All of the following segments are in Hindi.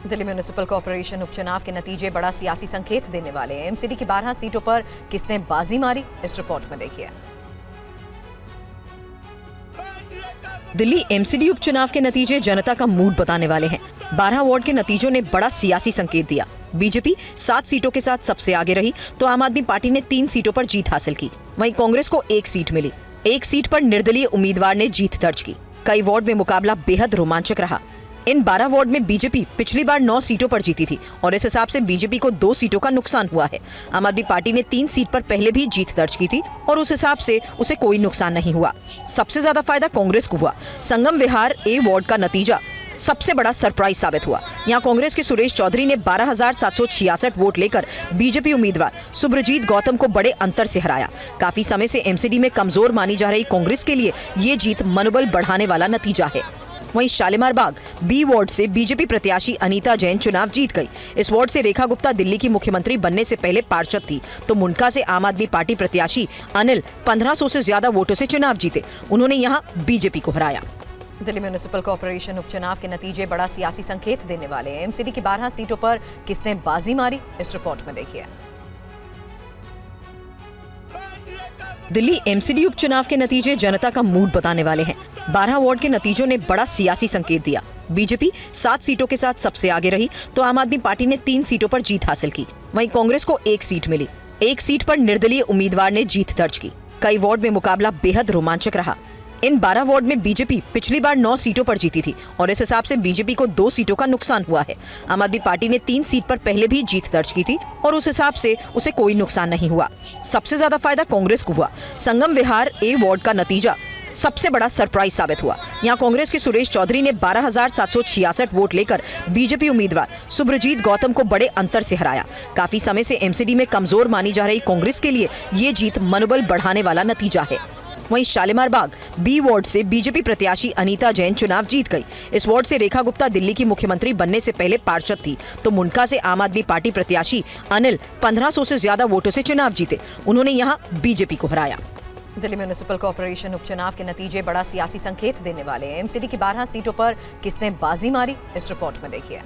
दिल्ली म्युनिसिपल कॉर्पोरेशन उपचुनाव के नतीजे बड़ा सियासी संकेत देने वाले हैं। एमसीडी की 12 सीटों पर किसने बाजी मारी, इस रिपोर्ट में देखिए। दिल्ली एमसीडी उपचुनाव के नतीजे जनता का मूड बताने वाले हैं। 12 वार्ड के नतीजों ने बड़ा सियासी संकेत दिया। बीजेपी 7 सीटों के साथ सबसे आगे रही तो आम आदमी पार्टी ने 3 सीटों पर जीत हासिल की। वहीं कांग्रेस को 1 सीट मिली। 1 सीट पर निर्दलीय उम्मीदवार ने जीत दर्ज की। कई वार्ड में मुकाबला बेहद रोमांचक रहा। इन 12 वार्ड में बीजेपी पिछली बार 9 सीटों पर जीती थी और इस हिसाब से बीजेपी को 2 सीटों का नुकसान हुआ है। आम आदमी पार्टी ने 3 सीट पर पहले भी जीत दर्ज की थी और उस हिसाब से उसे कोई नुकसान नहीं हुआ। सबसे ज्यादा फायदा कांग्रेस को हुआ। संगम विहार ए वार्ड का नतीजा सबसे बड़ा सरप्राइज साबित हुआ। यहाँ कांग्रेस के सुरेश चौधरी ने 12,766 वोट लेकर बीजेपी उम्मीदवार सुब्रजीत गौतम को बड़े अंतर से हराया। काफी समय से एमसीडी में कमजोर मानी जा रही कांग्रेस के लिए ये जीत मनोबल बढ़ाने वाला नतीजा है। वहीं शालीमार बाग बी वार्ड से बीजेपी प्रत्याशी अनीता जैन चुनाव जीत गई। इस वार्ड से रेखा गुप्ता दिल्ली की मुख्यमंत्री बनने से पहले पार्षद थी तो मुंडका से आम आदमी पार्टी प्रत्याशी अनिल 1500 से ज्यादा वोटों से चुनाव जीते। उन्होंने यहां बीजेपी को हराया। दिल्ली म्युनिसिपल कॉर्पोरेशन उपचुनाव के नतीजे बड़ा सियासी संकेत देने वाले हैं। एमसीडी की 12 सीटों पर किसने बाजी मारी, इस रिपोर्ट में देखिए। दिल्ली एमसीडी उपचुनाव के नतीजे जनता का मूड बताने वाले हैं। 12 वार्ड के नतीजों ने बड़ा सियासी संकेत दिया। बीजेपी 7 सीटों के साथ सबसे आगे रही तो आम आदमी पार्टी ने 3 सीटों पर जीत हासिल की। वहीं कांग्रेस को 1 सीट मिली। 1 सीट पर निर्दलीय उम्मीदवार ने जीत दर्ज की। कई वार्ड में मुकाबला बेहद रोमांचक रहा। इन 12 वार्ड में बीजेपी पिछली बार 9 सीटों पर जीती थी और इस हिसाब से बीजेपी को 2 सीटों का नुकसान हुआ है। आम आदमी पार्टी ने 3 सीट पर पहले भी जीत दर्ज की थी और उस हिसाब से उसे कोई नुकसान नहीं हुआ। सबसे ज्यादा फायदा कांग्रेस को हुआ। संगम विहार ए वार्ड का नतीजा सबसे बड़ा सरप्राइज साबित हुआ। यहाँ कांग्रेस के सुरेश चौधरी ने 12,766 वोट लेकर बीजेपी उम्मीदवार सुब्रजीत गौतम को बड़े अंतर से हराया। काफी समय से एमसीडी में कमजोर मानी जा रही कांग्रेस के लिए ये जीत मनोबल बढ़ाने वाला नतीजा है। वहीं शालीमार बाग बी वार्ड से बीजेपी प्रत्याशी अनीता जैन चुनाव जीत गई। इस वार्ड से रेखा गुप्ता दिल्ली की मुख्यमंत्री बनने से पहले पार्षद थी तो मुंडका से आम आदमी पार्टी प्रत्याशी अनिल 1500 से ज्यादा वोटों से चुनाव जीते। उन्होंने यहां बीजेपी को हराया। दिल्ली म्युनिसिपल कॉर्पोरेशन उपचुनाव के नतीजे बड़ा सियासी संकेत देने वाले हैं। एमसीडी की 12 सीटों पर किसने बाजी मारी, इस रिपोर्ट में देखिए।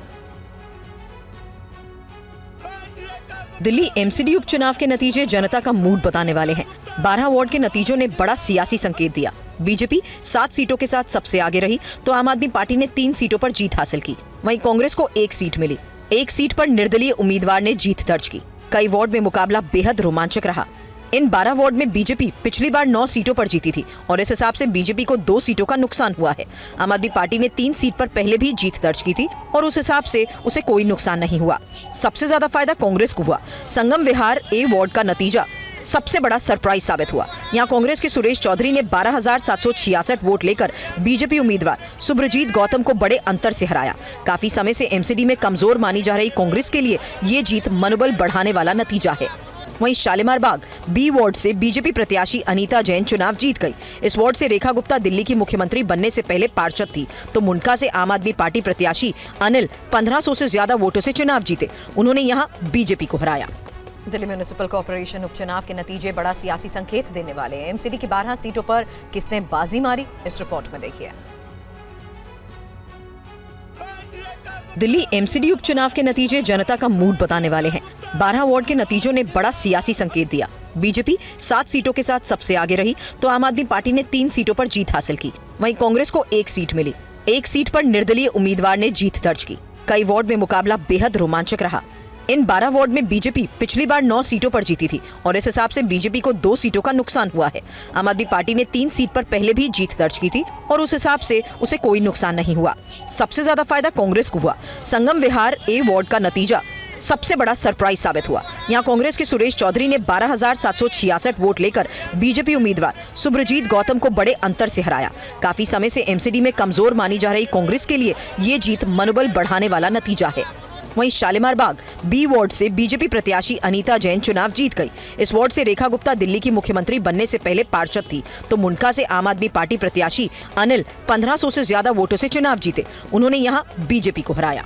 दिल्ली एमसीडी उपचुनाव के नतीजे जनता का मूड बताने वाले हैं। 12 वार्ड के नतीजों ने बड़ा सियासी संकेत दिया। बीजेपी 7 सीटों के साथ सबसे आगे रही तो आम आदमी पार्टी ने 3 सीटों पर जीत हासिल की। वहीं कांग्रेस को 1 सीट मिली। 1 सीट पर निर्दलीय उम्मीदवार ने जीत दर्ज की। कई वार्ड में मुकाबला बेहद रोमांचक रहा। इन 12 वार्ड में बीजेपी पिछली बार 9 सीटों पर जीती थी और इस हिसाब से बीजेपी को 2 सीटों का नुकसान हुआ है। आम आदमी पार्टी ने 3 सीट पर पहले भी जीत दर्ज की थी और उस हिसाब से उसे कोई नुकसान नहीं हुआ। सबसे ज्यादा फायदा कांग्रेस को हुआ। संगम विहार ए वार्ड का नतीजा सबसे बड़ा सरप्राइज साबित हुआ। यहाँ कांग्रेस के सुरेश चौधरी ने 12,766 वोट लेकर बीजेपी उम्मीदवार सुब्रजीत गौतम को बड़े अंतर से हराया। काफी समय से एमसीडी में कमजोर मानी जा रही कांग्रेस के लिए ये जीत मनोबल बढ़ाने वाला नतीजा है। वहीं शालीमार बाग बी वार्ड से बीजेपी प्रत्याशी अनीता जैन चुनाव जीत गई। इस वार्ड से रेखा गुप्ता दिल्ली की मुख्यमंत्री बनने से पहले पार्षद थी तो मुंडका से आम आदमी पार्टी प्रत्याशी अनिल 1500 से ज्यादा वोटों से चुनाव जीते। उन्होंने यहां बीजेपी को हराया। दिल्ली म्युनिसिपल कॉर्पोरेशन उपचुनाव के नतीजे बड़ा सियासी संकेत देने वाले हैं। एमसीडी की 12 सीटों पर किसने बाजी मारी, इस रिपोर्ट में देखिए। दिल्ली एमसीडी उपचुनाव के नतीजे जनता का मूड बताने वाले हैं। 12 वार्ड के नतीजों ने बड़ा सियासी संकेत दिया। बीजेपी 7 सीटों के साथ सबसे आगे रही तो आम आदमी पार्टी ने 3 सीटों पर जीत हासिल की। वहीं कांग्रेस को 1 सीट मिली। 1 सीट पर निर्दलीय उम्मीदवार ने जीत दर्ज की। कई वार्ड में मुकाबला बेहद रोमांचक रहा। इन 12 वार्ड में बीजेपी पिछली बार 9 सीटों पर जीती थी और इस हिसाब से बीजेपी को 2 सीटों का नुकसान हुआ है। आम आदमी पार्टी ने 3 सीट पर पहले भी जीत दर्ज की थी और उस हिसाब से उसे कोई नुकसान नहीं हुआ। सबसे ज्यादा फायदा कांग्रेस को हुआ। संगम विहार ए वार्ड का नतीजा सबसे बड़ा सरप्राइज साबित हुआ। यहाँ कांग्रेस के सुरेश चौधरी ने 12,766 वोट लेकर बीजेपी उम्मीदवार सुब्रजीत गौतम को बड़े अंतर से हराया। काफी समय से एमसीडी में कमजोर मानी जा रही कांग्रेस के लिए ये जीत मनोबल बढ़ाने वाला नतीजा है। वहीं शालीमार बाग बी वार्ड से बीजेपी प्रत्याशी अनीता जैन चुनाव जीत गई। इस वार्ड से रेखा गुप्ता दिल्ली की मुख्यमंत्री बनने से पहले पार्षद थी तो मुंडका से आम आदमी पार्टी प्रत्याशी अनिल 1500 से ज्यादा वोटों से चुनाव जीते। उन्होंने यहां बीजेपी को हराया।